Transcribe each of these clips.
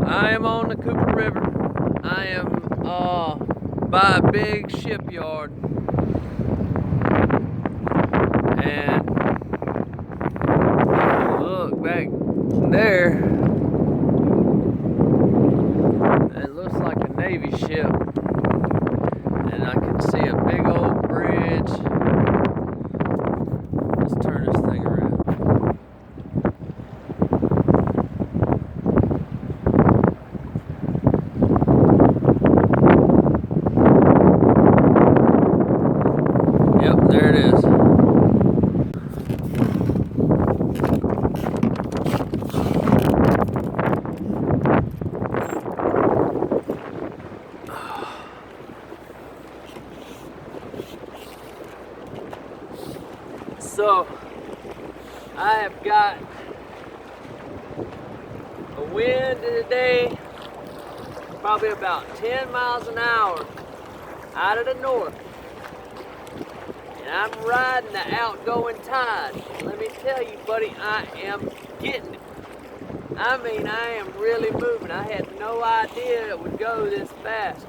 I am on the Cooper River. I am by a big shipyard. And look back there. It looks like a Navy ship. And I can see a big old bridge. Let's turn this thing around. Yep, there it is. So, I have got a wind today, probably about 10 miles an hour out of the north. And I'm riding the outgoing tide. Let me tell you, buddy, I am getting it. I mean, I am really moving. I had no idea it would go this fast.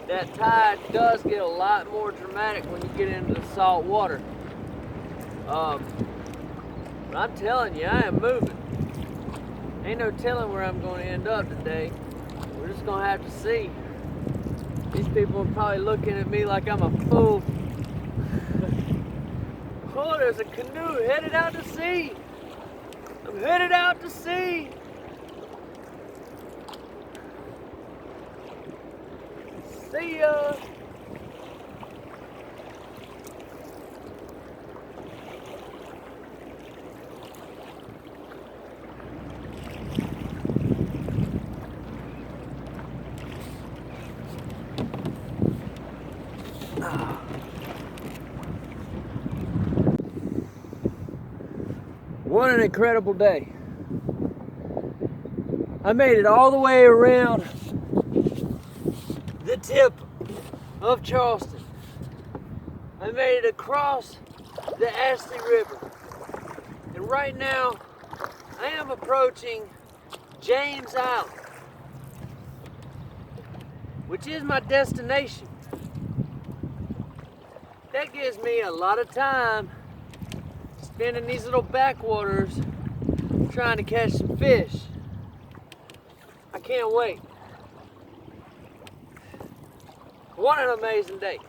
That tide does get a lot more dramatic when you get into the salt water. But I'm telling you, I am moving. Ain't no telling where I'm going to end up today. We're just going to have to see. These people are probably looking at me like I'm a fool. Oh, there's a canoe headed out to sea. I'm headed out to sea. See ya. What an incredible day. I made it all the way around the tip of Charleston. I made it across the Ashley River. And right now, I am approaching James Island, which is my destination. That gives me a lot of time spending these little backwaters trying to catch some fish. I can't wait. What an amazing day.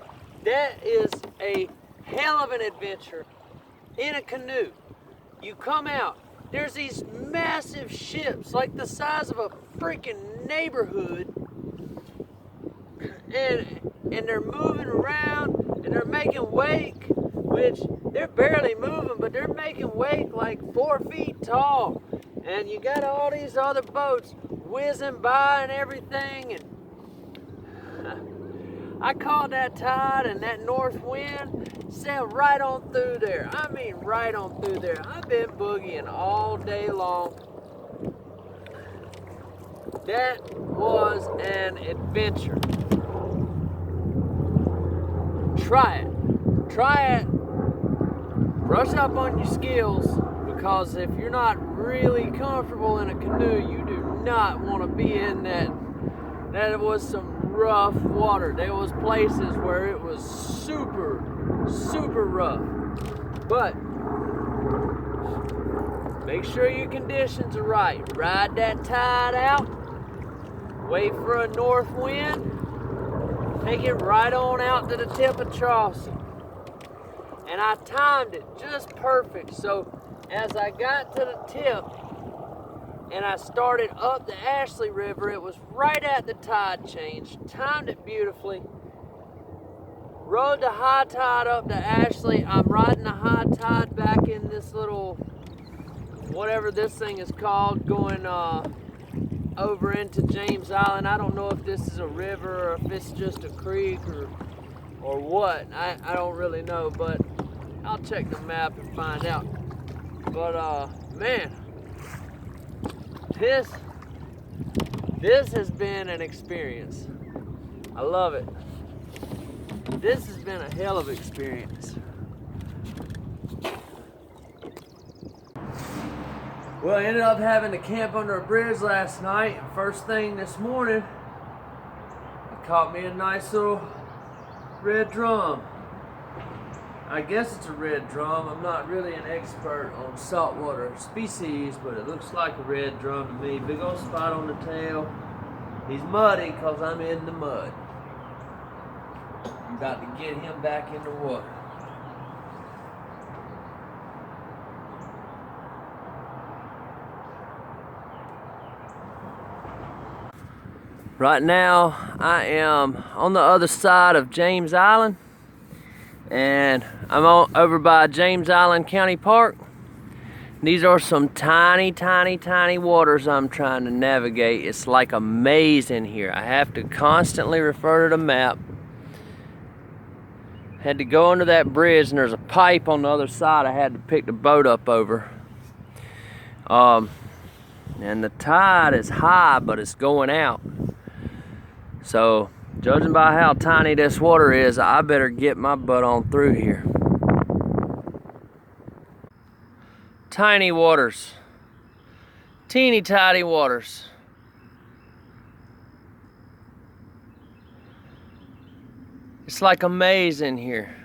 That is a hell of an adventure in a canoe. You come out, there's these massive ships like the size of a freaking neighborhood, and they're moving around and they're making wake, which they're barely moving, but they're making wake like 4 feet tall. And you got all these other boats whizzing by and everything. And I caught that tide and that north wind sailed right on through there. I mean, right on through there. I've been boogieing all day long. That was an adventure. Try it. Try it. Brush up on your skills, because if you're not really comfortable in a canoe, you do not want to be in that. That was some rough water. There was places where it was super, super rough. But make sure your conditions are right. Ride that tide out. Wait for a north wind. Take it right on out to the tip of Charleston. And I timed it just perfect. So as I got to the tip and I started up the Ashley River, it was right at the tide change. Timed it beautifully. Rode the high tide up to Ashley. I'm riding the high tide back in this little, whatever this thing is called, going over into James Island. I don't know if this is a river or if it's just a creek or what. I don't really know, but I'll check the map and find out. But man, this has been an experience. I love it. This has been a hell of an experience. Well, I ended up having to camp under a bridge last night. First thing this morning, I caught me a nice little red drum. I guess it's a red drum. I'm not really an expert on saltwater species, but it looks like a red drum to me. Big old spot on the tail. He's muddy because I'm in the mud. I'm about to get him back in the water. Right now, I am on the other side of James Island, and I'm over by James Island County Park. These are some tiny, tiny, tiny waters I'm trying to navigate. It's like a maze in here. I have to constantly refer to the map. Had to go under that bridge, and there's a pipe on the other side I had to pick the boat up over. And the tide is high, but it's going out. So, judging by how tiny this water is, I better get my butt on through here. Tiny waters. Teeny tiny waters. It's like a maze in here.